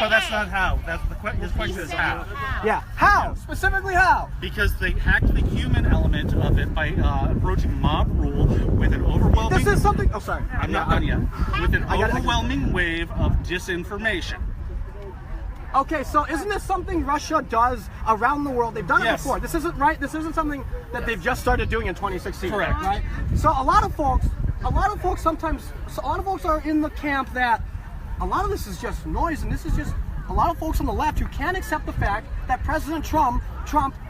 But that's not how. His question is how. Yeah, how? Specifically how? Because they hacked the human element of it by approaching mob rule with an overwhelming... This is something... Oh, sorry. I'm not done yet. With an overwhelming wave of disinformation. Okay, so isn't this something Russia does around the world? They've done it before. This isn't right. This isn't something that they've just started doing in 2016. Correct. Right? So a lot of folks are in the camp that a lot of this is just noise, and this is just a lot of folks on the left who can't accept the fact that President Trump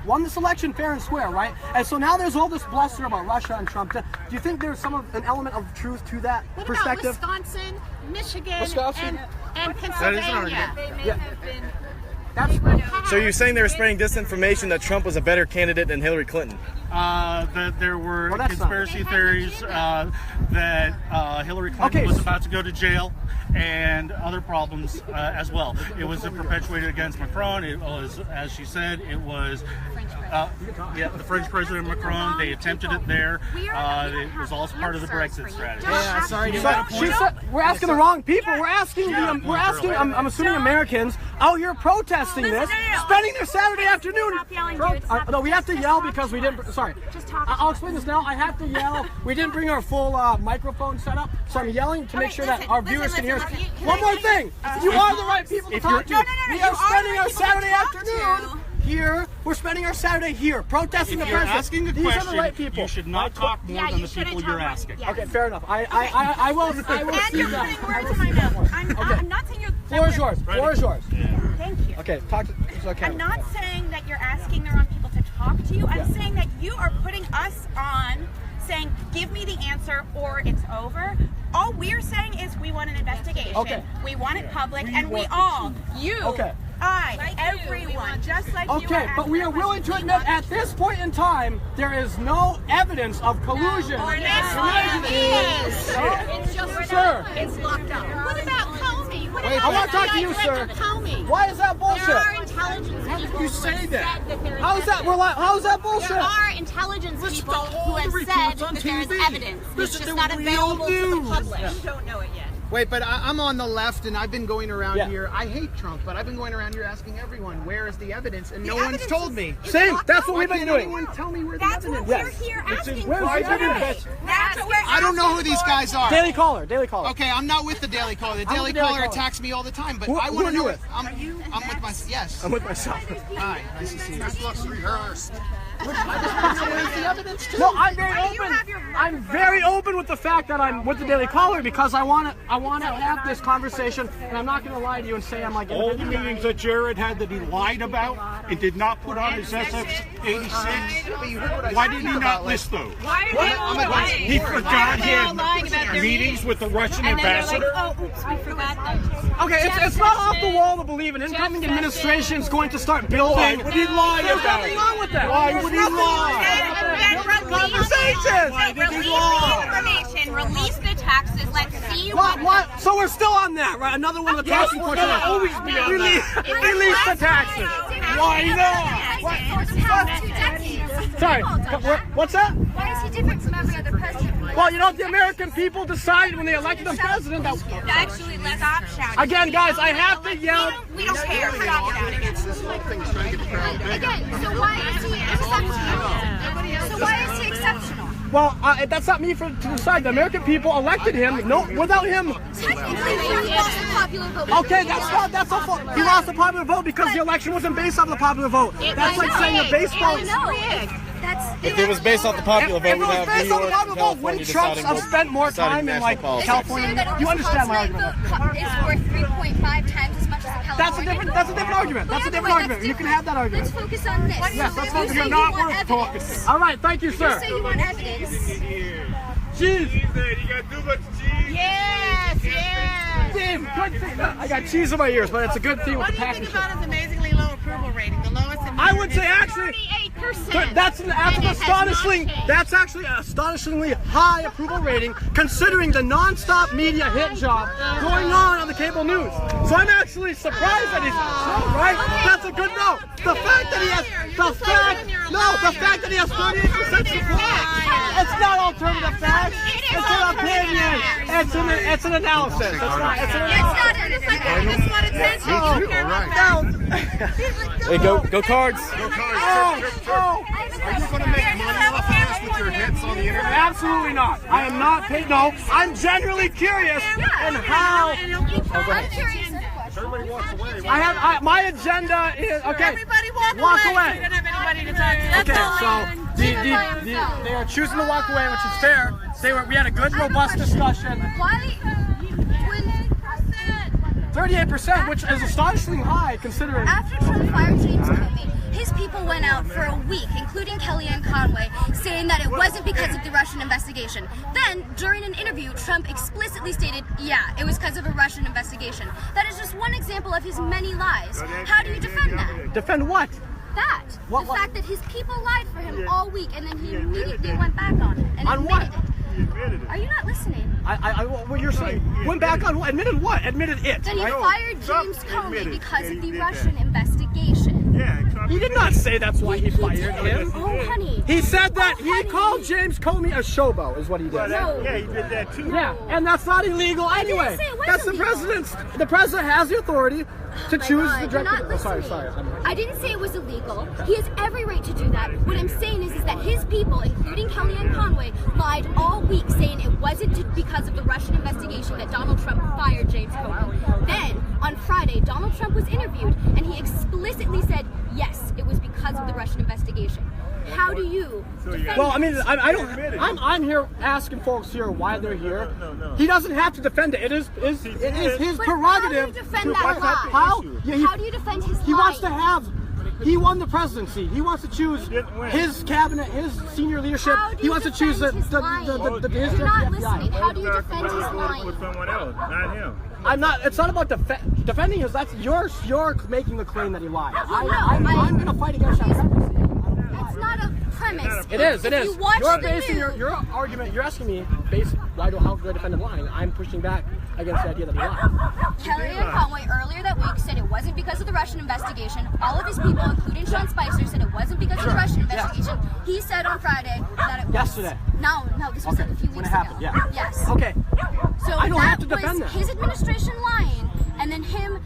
won this election fair and square, right? And so now there's all this bluster about Russia and Trump. Do you think there's an element of truth to that perspective? What about Wisconsin, Michigan, Wisconsin? and Pennsylvania? They may have been. So you're saying they were spreading disinformation that Trump was a better candidate than Hillary Clinton? That there were conspiracy theories that Hillary Clinton was about to go to jail and other problems as well. It was perpetuated against Macron. It was, as she said, it was the French President Macron. They attempted it there. It was also part of the Brexit strategy. Yeah, sorry. She said we're asking the wrong people. We're asking I'm assuming Americans out here protesting this, spending their Saturday afternoon. No, we have to yell because we didn't. Sorry. I'll explain this now. I have to yell. We didn't bring our full microphone setup, so I'm yelling to make sure that our viewers can hear us. One more thing. You are the right people to talk to. We are spending our Saturday afternoon here. We're spending our Saturday here protesting the president. Asking a These question, are the right people. You should not talk more than the people you're asking. Okay, fair enough. I will. And you're putting words in my mouth. I'm not saying you're... Floor is yours. Floor is yours. Thank you. Okay, talk to... Okay. I'm not saying that you're asking the wrong people to talk to you. I'm saying that you are putting us on, saying, give me the answer or it's over. All we're saying is we want an investigation. Okay. We want it public, and we all, you, I, everyone, just like you are. Okay, but we are willing to admit at this point in time, there is no evidence of collusion. It's just Sir. It's locked up. What about Comey? I want to talk to you, sir. Why is that bullshit? There are intelligence people you say that? How is that bullshit? There are intelligence people who have said that there is evidence. It's just not available to the public. You don't know it yet. Wait, but I'm on the left, and I've been going around here. I hate Trump, but I've been going around here asking everyone, where is the evidence? And no one's told me. Same. That's what we've been doing. Anyone tell me where the That's evidence what is? we're here asking Where's for. the evidence? That's what we're I don't know who these guys are. Daily Caller. Daily Caller. Okay, I'm not with the Daily Caller. The Daily Caller attacks me all the time, but I want to know. I'm with myself. Yes. I'm with myself. Hi, nice to see you. Let's rehearse. No, I'm very open. I'm very open with the fact that I'm with the Daily Caller because I want to have this conversation, and I'm not going to lie to you and say I'm like all the meetings that Jared had that he lied about and did not put on his SF-86. Why did he not list those? He forgot he had meetings with the Russian ambassador. Oh, oops, we forgot them. Okay, it's not off the wall to believe an incoming administration is going to start building. Why would he lie There's about nothing it? wrong with that. Why would he lie? Conversation. Release the information. Release the taxes. Let's see What? So we're still on that, right? Another one of the talking points. always be on that. Release the taxes. Why not? Sorry. What's that? Why is he different from every other president? Well, the American people decided when they elected a president that... Actually, let's stop shouting. Again, guys, I have to yell. We don't care. We're not shouting. Again, so why is he exceptional? Well, that's not me to decide. The American people elected him. No, without him. Technically, he lost the popular vote. Okay, that's a fault. He lost the popular vote because the election wasn't based on the popular vote. That's like saying a baseball. If it was based off the popular vote, we'd have New York, California wouldn't Trump have spent more time in like California? You understand my argument? It's worth 3.5 times as much as a California. That's a different argument. That's a different argument. You can have that argument. Let's focus on this. Yes, let's focus. You're not worth talking. All right, thank you, sir. You say you want evidence. Cheese. You got too much cheese. Yes. Team, good thing. I got cheese in my ears, but it's a good thing with the package. What do you think about his amazingly low approval rating? The lowest in I would say actually, 38%. that's actually an astonishingly high approval rating, considering the non-stop media hit job going on the cable news. So I'm actually surprised that he's right. That's a good no. The fact that he has the fact that he has 38% support. It's not alternative facts. It's an opinion. It's an analysis. It's not. It's like I just want attention. Hey, go Cards. Are you going to make money off of this with your hits on the internet? Absolutely not. I am not paid. No, I'm genuinely curious in how. I'm curious. Everybody walks away. My agenda is okay. Everybody walk away. We don't have anybody to talk to. Okay, so they are choosing to walk away, which is fair. We had a good, robust discussion. Why? 38%, which is astonishingly high considering. After Trump fired James Comey, his people went out for a week, including Kellyanne Conway, saying that it wasn't because of the Russian investigation. Then, during an interview, Trump explicitly stated, yeah, it was because of a Russian investigation. That is just one example of his many lies. How do you defend that? Defend what? That. The fact that his people lied for him all week and then he immediately went back on it and admitted it. Are you not listening? What you're saying? Went back on what? Admitted what? Admitted it. That he fired James Comey because of the Russian investigation. He did not say that's why he fired him. Oh, honey. He said that he called James Comey a showbo, is what he did. No. Yeah, he did that too. Yeah, and that's not illegal anyway. say it was That's illegal. the president's. The president has the authority to choose the You're not director. listening. Sorry. I didn't say it was illegal. He has every right to do that. What I'm saying is that his people, including Kellyanne Conway, lied all week saying it wasn't because of the Russian investigation that Donald Trump fired James Comey. Then, on Friday, Donald Trump was interviewed and he explicitly said, yes, it was because of the Russian investigation. How do you defend Well, I mean, I don't. I'm here asking folks here why they're here. He doesn't have to defend it. It is his But prerogative. How do you defend to that lie? How? Yeah, How do you defend his He lie? wants to have. He won the presidency. He wants to choose his cabinet, his senior leadership. How do He you wants to choose the defend his lying? his You're director not of the listening. FBI. How do you defend his lying? With someone else, not him. I'm not. It's not about defending his. That's you're making the claim that he lied. I'm going to fight against that. That's not a premise. It is. If you watch You're the basing news, your argument. You're asking me how do I defend him lying? I'm pushing back against the idea that he lied. Kellyanne Conway earlier that week said it wasn't because of the Russian investigation. All of his people, including Sean Spicer, said it wasn't because of the Russian investigation. He said on Friday that it was. Yesterday. No, this was a few weeks when it happened. ago. Yeah. Yes. Okay. So I don't that have to defend was that. his administration lying, and then him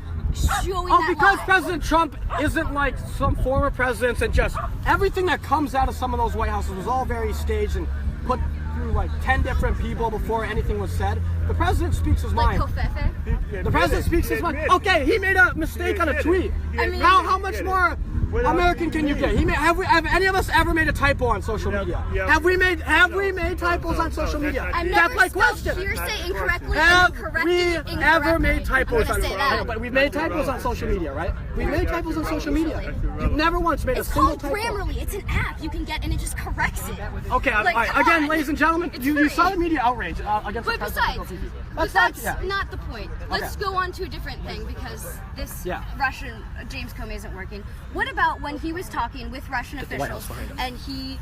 showing Oh, that because lie. President Trump isn't like some former presidents, and just everything that comes out of some of those White Houses was all very staged and put through like 10 different people before anything was said. The president speaks his Like mind. Kofefe. The president speaks his mind. Okay, he made a mistake on a tweet. I mean- how much more American can you get? Have any of us ever made a typo on social media? Have we made typos on social media? I've That's never my spelled question. hearsay incorrectly Have and corrected we it incorrectly. ever made typos I'm on gonna say that. But we've made typos on social media, right? We've made typos on social media. You've never once made It's a single called typo. Grammarly. It's an app you can get, and it just corrects it. Okay, Like, all right. come Again, on. ladies and gentlemen, It's you free. saw the media outrage against But the president. that's yeah. not the point. Let's go on to a different thing because this Russian James Comey isn't working. What about when he was talking with Russian officials and he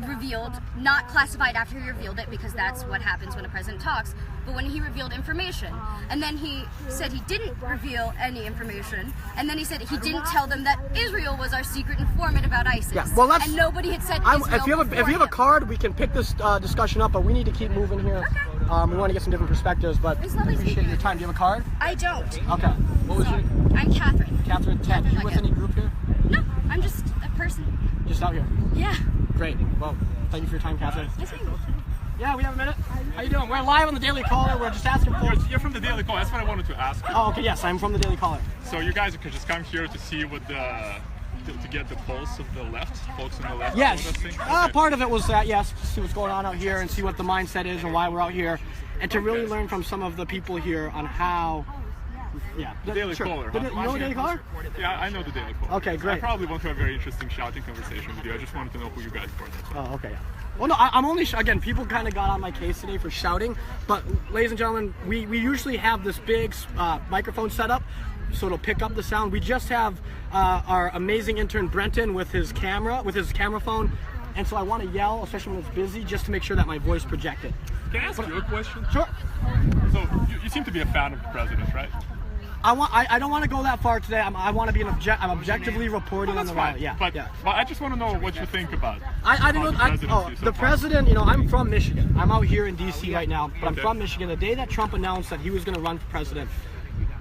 revealed, not classified after he revealed it because that's what happens when a president talks, but when he revealed information, and then he said he didn't reveal any information, and then he said he didn't tell them that Israel was our secret informant about ISIS. Yeah, well, let's. And nobody had said If Israel you have before a him. card, we can pick this discussion up, but we need to keep moving here. We want to get some different perspectives, but It's lovely appreciate speaking your time. Do you have a card? I don't. Okay. What was Sorry. your? I'm Catherine. Catherine 10. You with any group here? No, I'm just a person. Just out here. Yeah. Great. Well, thank you for your time, Catherine. Yes, ma'am. Yeah, we have a minute. How you doing? We're live on the Daily Caller. We're just asking folks. You're from the Daily Call. That's what I wanted to ask you. Oh, okay. Yes, I'm from the Daily Caller. So you guys could just come here to see what to get the pulse of the left, folks on the left. Yes. protesting? Part of it was that, yes, to see what's going on out here and see what the mindset is and why we're out here, and to really learn from some of the people here on how. Yeah. The Daily Caller. You know the Daily Caller? Yeah, I know the Daily Caller. Okay, great. I probably want to have a very interesting shouting conversation with you. I just wanted to know who you guys were. That's all. Oh, okay. Well, no, I'm only again. People kind of got on my case today for shouting, but ladies and gentlemen, we usually have this big microphone set up, so it'll pick up the sound. We just have our amazing intern Brenton with his camera phone, and so I want to yell, especially when it's busy, just to make sure that my voice projected. Can I ask you a question? Sure. So you seem to be a fan of the president, right? I don't want to go that far today. I want to be I'm objectively reporting on the rally. Yeah, but I just want to know what you think about the president. You know, I'm from Michigan. I'm out here in D.C. right now, but I'm from Michigan. The day that Trump announced that he was going to run for president,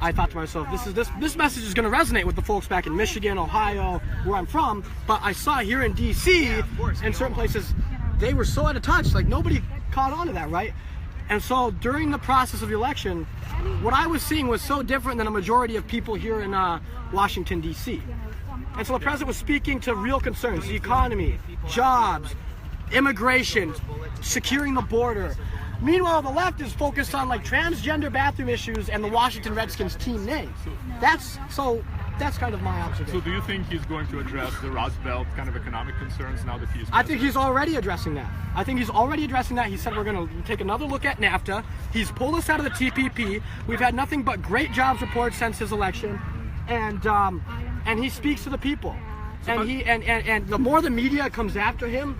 I thought to myself, this message is going to resonate with the folks back in Michigan, Ohio, where I'm from. But I saw here in D.C. in certain places, they were so out of touch. Like nobody caught on to that, right? And so during the process of the election, what I was seeing was so different than a majority of people here in Washington, D.C. And so the president was speaking to real concerns: the economy, jobs, immigration, securing the border. Meanwhile, the left is focused on like transgender bathroom issues and the Washington Redskins team name. That's kind of my observation. So do you think he's going to address the Rust Belt kind of economic concerns now that he's president? I think he's already addressing that. He said we're going to take another look at NAFTA. He's pulled us out of the TPP. We've had nothing but great jobs reports since his election, and he speaks to the people. And the more the media comes after him,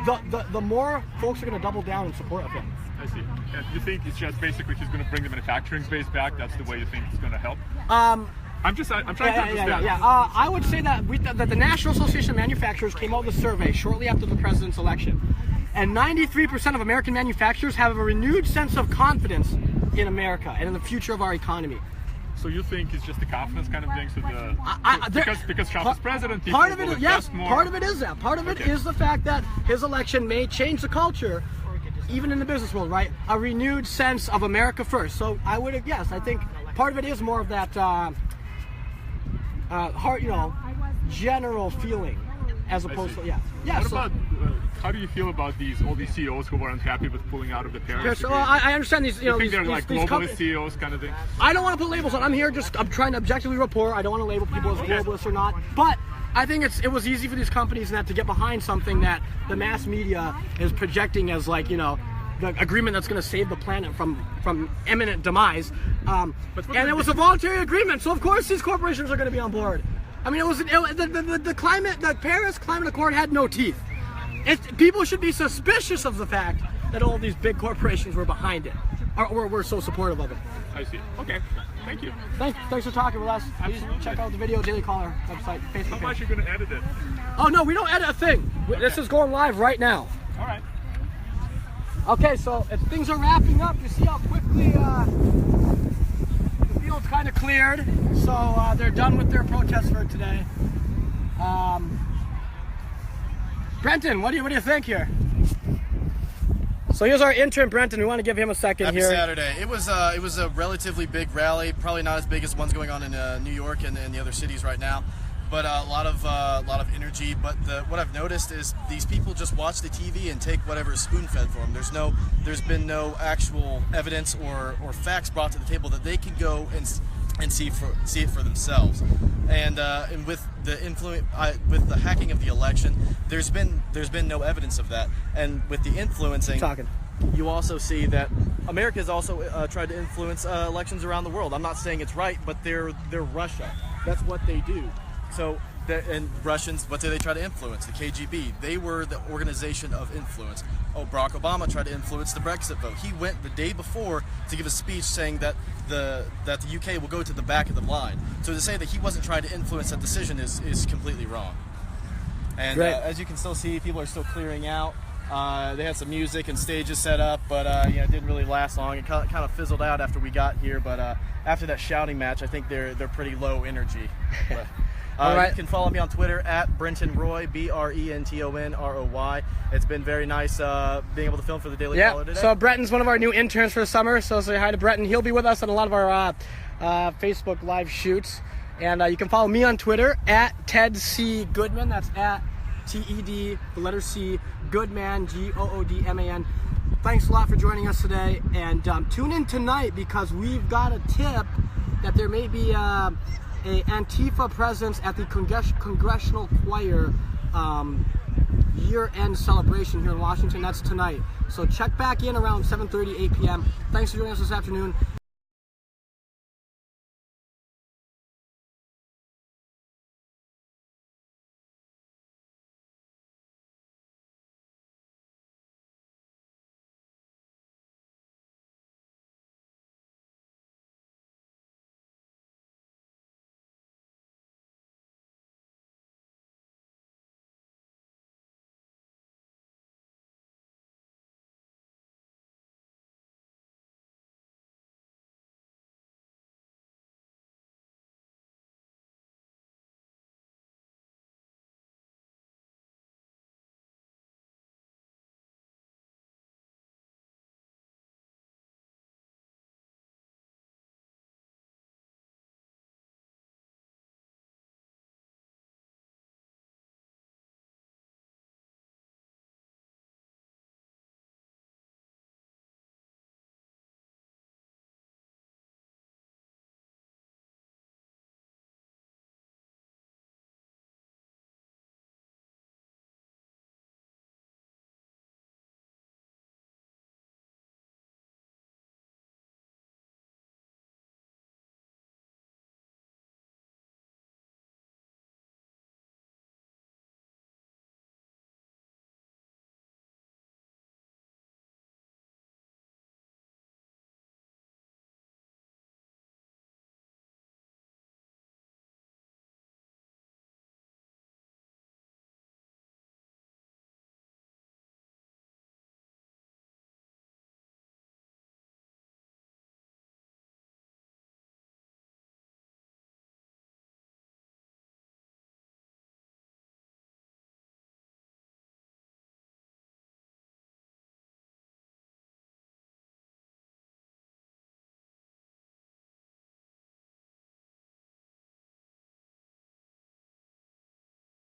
the more folks are going to double down in support of him. I see. And you think it's just basically he's going to bring the manufacturing base back? That's the way you think he's going to help? I'm trying to understand. I would say that the National Association of Manufacturers came out with a survey shortly after the president's election, and 93% of American manufacturers have a renewed sense of confidence in America and in the future of our economy. So you think it's just the confidence kind of thing? So because Trump is president, people part of it will is yes. more. Part of it is that. Part of it is the fact that his election may change the culture, even in the business world, right? A renewed sense of America first. So I think part of it is more of that general feeling, as opposed to What about how do you feel about all these CEOs who were unhappy with pulling out of the Paris Agreement? I understand these. You think they're like globalist CEOs kind of thing? I don't want to put labels on. I'm trying to objectively report. I don't want to label people as globalists or not. But I think it was easy for these companies to get behind something that the mass media is projecting as the agreement that's going to save the planet from imminent demise. And it was a voluntary agreement, so of course these corporations are going to be on board. I mean, the Paris Climate Accord had no teeth. People should be suspicious of the fact that all these big corporations were behind it, or were so supportive of it. I see. Okay. Thank you. Thanks for talking with us. Please check out the video Daily Caller website, Facebook. How much are you going to edit it? Oh no, we don't edit a thing. Okay. This is going live right now. All right. Okay, so as things are wrapping up, you see how quickly the field's kind of cleared. So they're done with their protest for today. Brenton, what do you think here? So here's our intern Brenton. We want to give him a second here. Happy Saturday. It was a relatively big rally, probably not as big as ones going on in New York and the other cities right now, but a lot of energy. But what I've noticed is these people just watch the TV and take whatever is spoon-fed for them. There's been no actual evidence or facts brought to the table that they can go and see it for themselves. And with the hacking of the election, there's been no evidence of that. And with the influencing, you also see that America has also tried to influence elections around the world. I'm not saying it's right, but they're Russia. That's what they do. So. And Russians, what did they try to influence? The KGB. They were the organization of influence. Barack Obama tried to influence the Brexit vote. He went the day before to give a speech saying that the UK will go to the back of the line. So to say that he wasn't trying to influence that decision is completely wrong. And as you can still see, people are still clearing out. They had some music and stages set up, but it didn't really last long. It kind of fizzled out after we got here. But after that shouting match, I think they're pretty low energy. But, all right. You can follow me on Twitter at Brenton Roy, BrentonRoy. It's been very nice being able to film for the Daily Caller today. So Brenton's one of our new interns for the summer, so say hi to Brenton. He'll be with us on a lot of our Facebook live shoots. And you can follow me on Twitter at Ted C. Goodman. That's at TED, the letter C, Goodman, Goodman. Thanks a lot for joining us today. And tune in tonight because we've got a tip that there may be a Antifa presence at the Congressional Choir year-end celebration here in Washington. That's tonight. So check back in around 7:30, 8 p.m. Thanks for joining us this afternoon.